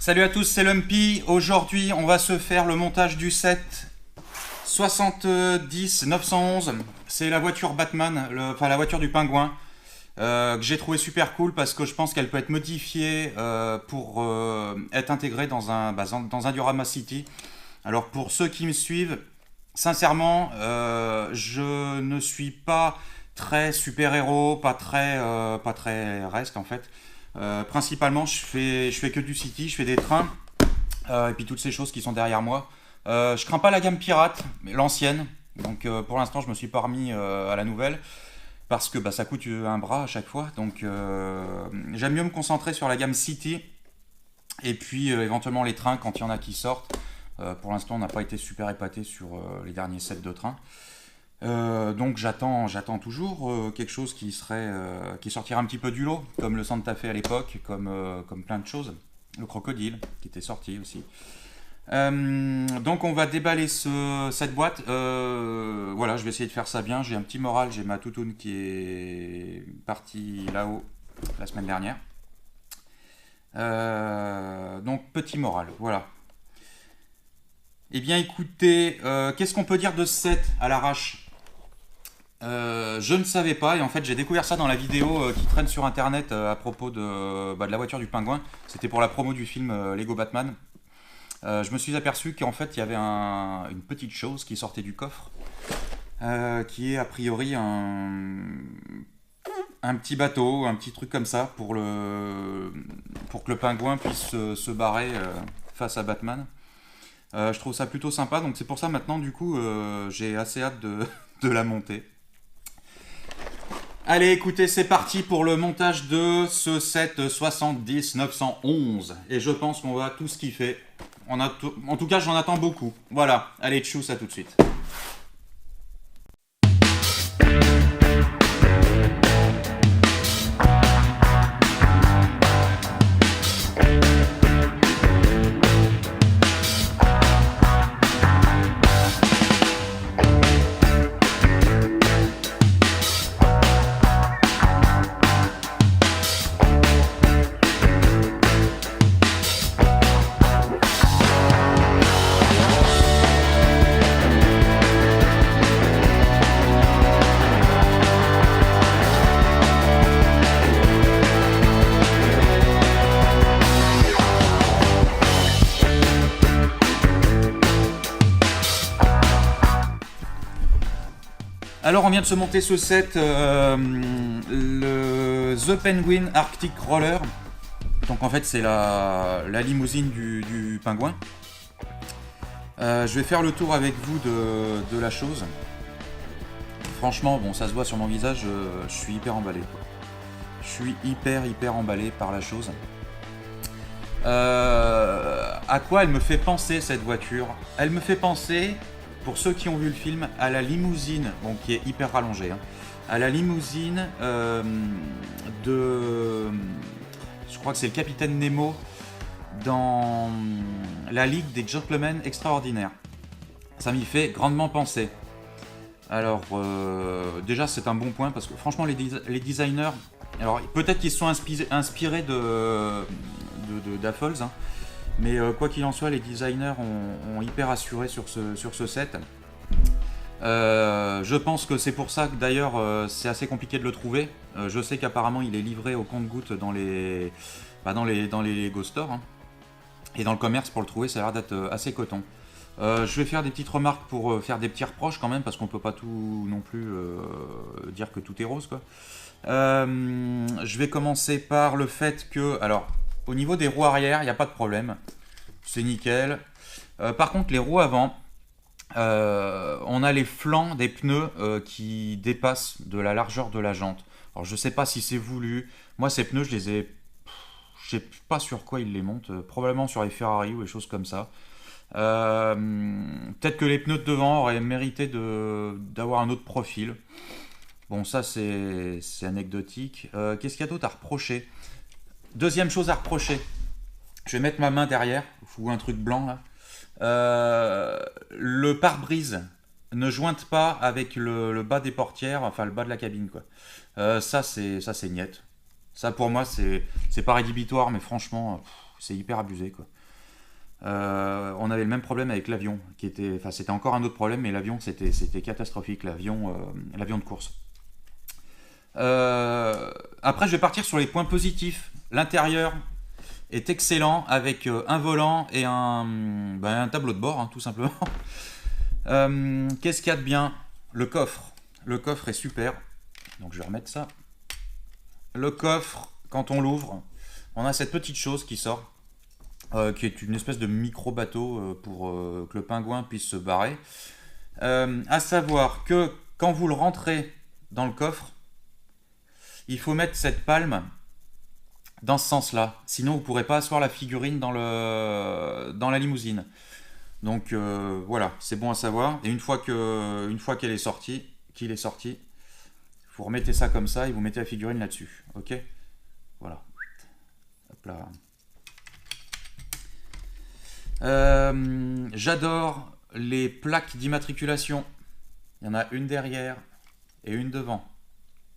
Salut à tous, c'est Lumpy. Aujourd'hui, on va se faire le montage du set 70 911. C'est la voiture Batman, enfin la voiture du pingouin, que j'ai trouvé super cool parce que je pense qu'elle peut être modifiée pour être intégrée dans un Diorama City. Alors pour ceux qui me suivent, sincèrement, je ne suis pas très super-héros, pas très reste en fait. Principalement, je fais que du City, je fais des trains, et puis toutes ces choses qui sont derrière moi. Je crains pas la gamme pirate, mais l'ancienne. Donc pour l'instant, je me suis pas remis à la nouvelle parce que ça coûte un bras à chaque fois. Donc j'aime mieux me concentrer sur la gamme City et puis éventuellement les trains quand il y en a qui sortent. Pour l'instant, on n'a pas été super épaté sur les derniers sets de trains. Donc j'attends toujours quelque chose qui sortira un petit peu du lot, comme le Santa Fe à l'époque, comme plein de choses. Le crocodile qui était sorti aussi. Donc on va déballer cette boîte. Voilà, je vais essayer de faire ça bien. J'ai un petit moral, j'ai ma toutoune qui est partie là-haut la semaine dernière. Donc petit moral, voilà. Eh bien écoutez, qu'est-ce qu'on peut dire de ce set à l'arrache? Je ne savais pas et en fait j'ai découvert ça dans la vidéo qui traîne sur internet à propos de la voiture du pingouin. C'était pour la promo du film Lego Batman. Je me suis aperçu qu'en fait il y avait une petite chose qui sortait du coffre, qui est a priori un petit bateau, un petit truc comme ça pour que le pingouin puisse se barrer face à Batman. Je trouve ça plutôt sympa, donc c'est pour ça maintenant du coup j'ai assez hâte de la monter. Allez, écoutez, c'est parti pour le montage de ce set 70 911. Et je pense qu'on va tous kiffer. En tout cas, j'en attends beaucoup. Voilà, allez, tchous, à tout de suite. Alors on vient de se monter ce set, le The Penguin Arctic Roller. Donc en fait c'est la limousine du pingouin. Je vais faire le tour avec vous de la chose. Franchement, bon, ça se voit sur mon visage, je suis hyper emballé. Je suis hyper emballé par la chose. À quoi elle me fait penser cette voiture? Elle me fait penser, pour ceux qui ont vu le film, à la limousine, bon, qui est hyper rallongée, hein, à la limousine je crois que c'est le capitaine Nemo dans la Ligue des Gentlemen Extraordinaires. Ça m'y fait grandement penser. Alors, déjà, c'est un bon point parce que franchement, les designers, alors peut-être qu'ils se sont inspirés d'Affles, hein, mais quoi qu'il en soit, les designers ont hyper assuré sur ce set. Je pense que c'est pour ça que d'ailleurs c'est assez compliqué de le trouver. Je sais qu'apparemment il est livré au compte-gouttes dans les Lego Store, hein. Et dans le commerce pour le trouver ça a l'air d'être assez coton. Je vais faire des petites remarques pour faire des petits reproches quand même parce qu'on peut pas tout non plus dire que tout est rose, quoi. Je vais commencer par le fait que, alors au niveau des roues arrière il n'y a pas de problème, c'est nickel. Par contre les roues avant, on a les flancs des pneus qui dépassent de la largeur de la jante. Alors je sais pas si c'est voulu. Moi ces pneus je sais pas sur quoi ils les montent. Probablement sur les Ferrari ou des choses comme ça. Peut-être que les pneus de devant auraient mérité d'avoir un autre profil. Bon, ça c'est anecdotique. Qu'est-ce qu'il y a d'autre à reprocher? Deuxième chose à reprocher. Je vais mettre ma main derrière ou un truc blanc là. Le pare-brise ne jointe pas avec le bas des portières, enfin le bas de la cabine, quoi. Ça c'est niette. Ça pour moi c'est pas rédhibitoire, mais franchement c'est hyper abusé, quoi. On avait le même problème avec l'avion, enfin c'était encore un autre problème, mais l'avion c'était catastrophique, l'avion de course. Après, je vais partir sur les points positifs. L'intérieur est excellent avec un volant et un tableau de bord, hein, tout simplement. Qu'est-ce qu'il y a de bien? Le coffre. Le coffre est super. Donc je vais remettre ça. Le coffre, quand on l'ouvre, on a cette petite chose qui sort, qui est une espèce de micro-bateau pour que le pingouin puisse se barrer. À savoir que quand vous le rentrez dans le coffre, il faut mettre cette palme dans ce sens-là. Sinon, vous ne pourrez pas asseoir la figurine dans la limousine. Donc voilà, c'est bon à savoir. Et une fois qu'elle est sortie, qu'il est sorti, vous remettez ça comme ça et vous mettez la figurine là-dessus. Ok? Voilà. Hop là. J'adore les plaques d'immatriculation. Il y en a une derrière et une devant.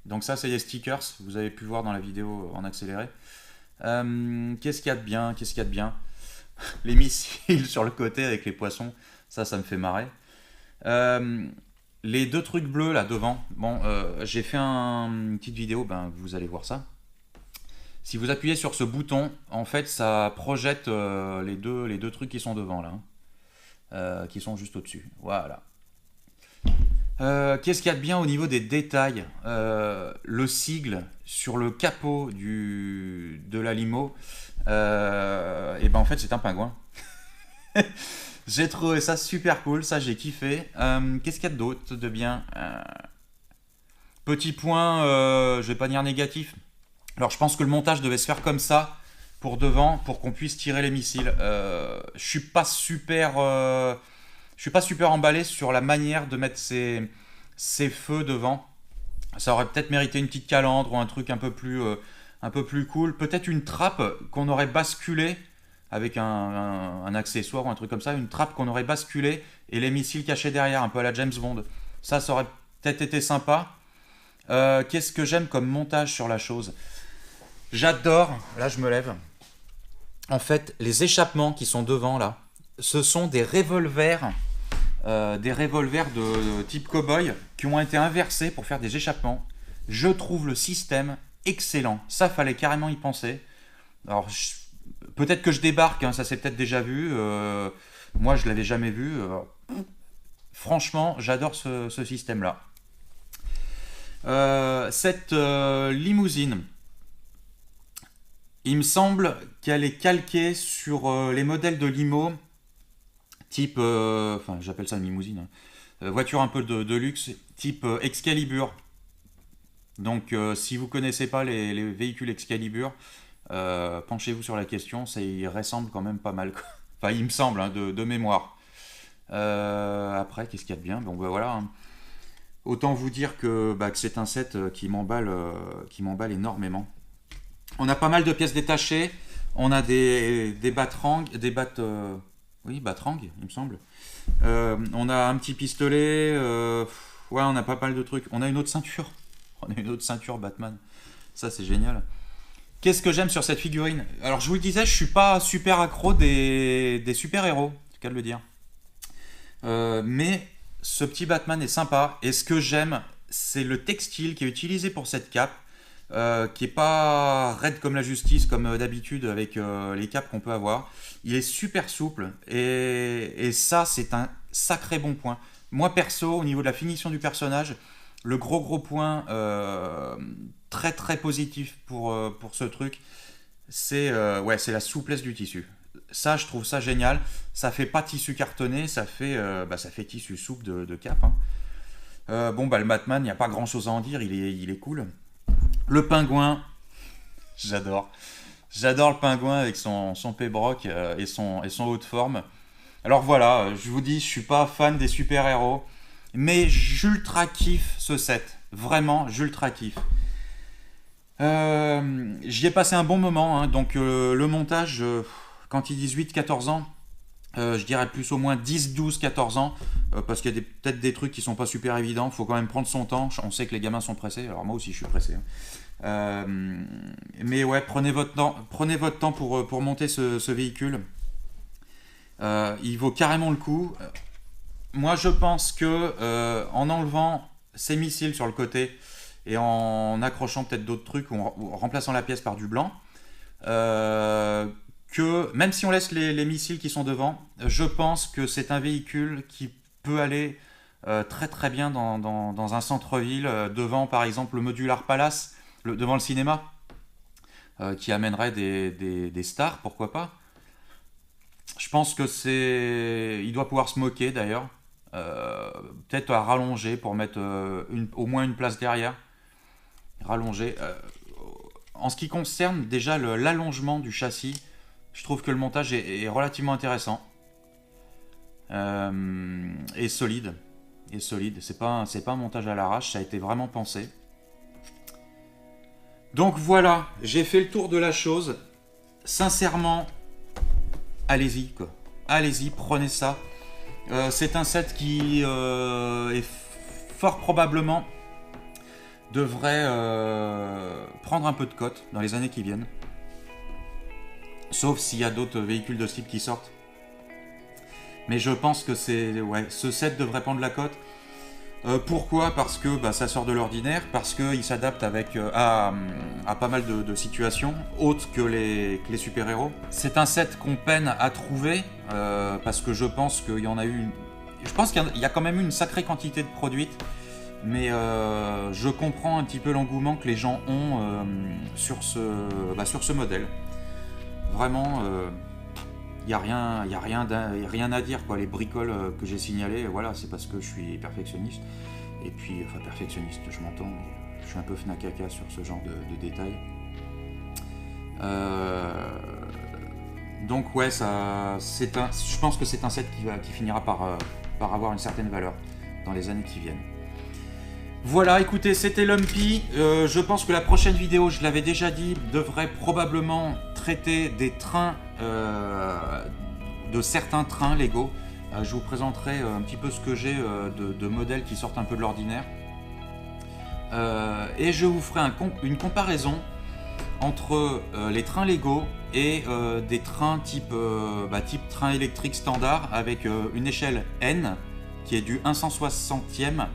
Donc ça, c'est les stickers. Vous avez pu voir dans la vidéo en accéléré. Qu'est-ce qu'il y a de bien? Qu'est-ce qu'il y a de bien? Les missiles sur le côté avec les poissons. Ça me fait marrer. Les deux trucs bleus là devant. Bon, j'ai fait une petite vidéo. Ben, vous allez voir ça. Si vous appuyez sur ce bouton, en fait, ça projette les deux trucs qui sont devant là, qui sont juste au-dessus. Voilà. Qu'est-ce qu'il y a de bien au niveau des détails? Le sigle sur le capot de la limo, et ben en fait c'est un pingouin. J'ai trouvé ça super cool, ça j'ai kiffé. Qu'est-ce qu'il y a d'autre de bien? Petit point, je vais pas dire négatif. Alors je pense que le montage devait se faire comme ça pour devant, pour qu'on puisse tirer les missiles. Je suis pas super emballé sur la manière de mettre ces feux devant. Ça aurait peut-être mérité une petite calandre ou un truc un peu plus cool. Peut-être une trappe qu'on aurait basculée avec un accessoire ou un truc comme ça. Une trappe qu'on aurait basculée et les missiles cachés derrière, un peu à la James Bond. Ça aurait peut-être été sympa. Qu'est-ce que j'aime comme montage sur la chose? J'adore, là je me lève, en fait, les échappements qui sont devant là, ce sont des revolvers de type cow-boy qui ont été inversés pour faire des échappements. Je trouve le système excellent. Ça, fallait carrément y penser. Alors, peut-être que je débarque, hein, ça s'est peut-être déjà vu. Moi, je l'avais jamais vu. Franchement, j'adore ce système-là. Cette limousine, il me semble qu'elle est calquée sur les modèles de limo type, enfin j'appelle ça une limousine, hein. Voiture un peu de luxe, type Excalibur. Donc si vous connaissez pas les véhicules Excalibur, penchez-vous sur la question, il ressemble quand même pas mal, quoi. Enfin il me semble, hein, de mémoire. Après, qu'est-ce qu'il y a de bien? Bon ben voilà, hein. Autant vous dire que c'est un set qui m'emballe énormément. On a pas mal de pièces détachées. On a des batrangs, oui, batrang, il me semble. On a un petit pistolet. Ouais, on a pas mal de trucs. On a une autre ceinture. On a une autre ceinture Batman. Ça, c'est génial. Qu'est-ce que j'aime sur cette figurine? Alors, je vous le disais, je suis pas super accro des super-héros, c'est le cas de le dire. Mais ce petit Batman est sympa. Et ce que j'aime, c'est le textile qui est utilisé pour cette cape. Qui est pas raide comme la justice comme d'habitude avec les capes qu'on peut avoir. Il est super souple et ça c'est un sacré bon point. Moi perso, au niveau de la finition du personnage, le gros point très très positif pour ce truc, c'est la souplesse du tissu. Ça, je trouve ça génial. Ça fait pas tissu cartonné, ça fait tissu souple de cape, hein. Le Batman, il n'y a pas grand chose à en dire, il est cool. Le pingouin, j'adore. J'adore le pingouin avec son pébroc et son haut de forme. Alors voilà, je vous dis, je suis pas fan des super-héros, mais j'ultra kiffe ce set. Vraiment, j'ultra kiffe. J'y ai passé un bon moment, hein, donc le montage, quand ils disent 8-14 ans, je dirais plus au moins 10, 12, 14 ans, parce qu'il y a peut-être des trucs qui sont pas super évidents, il faut quand même prendre son temps, on sait que les gamins sont pressés, alors moi aussi je suis pressé, hein. Mais ouais, prenez votre temps pour monter ce véhicule. Il vaut carrément le coup. Moi, je pense que en enlevant ces missiles sur le côté et en accrochant peut-être d'autres trucs ou en remplaçant la pièce par du blanc, que même si on laisse les missiles qui sont devant, je pense que c'est un véhicule qui peut aller très très bien dans un centre-ville, devant par exemple le Modular Palace, devant le cinéma, qui amènerait des stars, pourquoi pas. Je pense que c'est. Il doit pouvoir se moquer d'ailleurs. Peut-être à rallonger pour mettre au moins une place derrière. Rallonger. En ce qui concerne déjà l'allongement du châssis, je trouve que le montage est relativement intéressant. Et solide. Et solide. C'est pas un montage à l'arrache, ça a été vraiment pensé. Donc voilà, j'ai fait le tour de la chose. Sincèrement, allez-y quoi. Allez-y, prenez ça. C'est un set qui est fort probablement devrait prendre un peu de cote dans les années qui viennent. Sauf s'il y a d'autres véhicules de ce type qui sortent. Mais je pense que ce set devrait prendre la cote. Pourquoi? Parce que ça sort de l'ordinaire, parce qu'il s'adapte à pas mal de situations autres que les super-héros. C'est un set qu'on peine à trouver, parce que je pense qu'il y en a eu... Je pense qu'il y a quand même eu une sacrée quantité de produits, mais je comprends un petit peu l'engouement que les gens ont sur ce modèle. Vraiment, il n'y a rien à dire, quoi. Les bricoles que j'ai signalées, voilà, c'est parce que je suis perfectionniste. Et puis, enfin perfectionniste, je m'entends, mais je suis un peu fnacaca sur ce genre de détails. Donc ouais, je pense que c'est un set qui finira par avoir une certaine valeur dans les années qui viennent. Voilà, écoutez, c'était Lumpy. Je pense que la prochaine vidéo, je l'avais déjà dit, devrait probablement traiter des trains, de certains trains Lego. Je vous présenterai un petit peu ce que j'ai de modèles qui sortent un peu de l'ordinaire. Et je vous ferai une comparaison entre les trains Lego et des trains type train électrique standard avec une échelle N qui est du 1/160e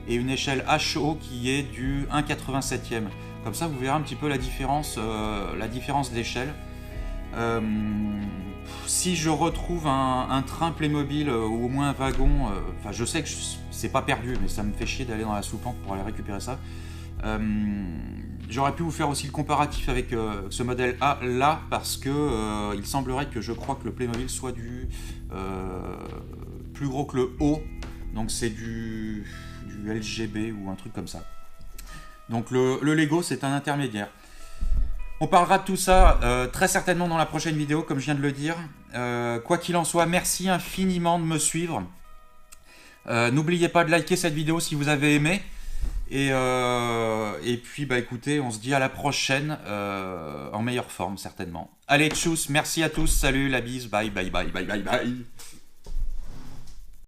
et une échelle HO qui est du 1/87e. Comme ça, vous verrez un petit peu la différence d'échelle. Si je retrouve un train Playmobil ou au moins un wagon, je sais que c'est pas perdu, mais ça me fait chier d'aller dans la soupente pour aller récupérer ça. J'aurais pu vous faire aussi le comparatif avec ce modèle A là, parce que il semblerait que je crois que le Playmobil soit plus gros que le O, donc c'est du LGB ou un truc comme ça. Donc le Lego, c'est un intermédiaire. On parlera de tout ça très certainement dans la prochaine vidéo, comme je viens de le dire. Quoi qu'il en soit, merci infiniment de me suivre. N'oubliez pas de liker cette vidéo si vous avez aimé. Et puis écoutez, on se dit à la prochaine en meilleure forme certainement. Allez, tchuss, merci à tous, salut, la bise, bye bye bye bye bye bye.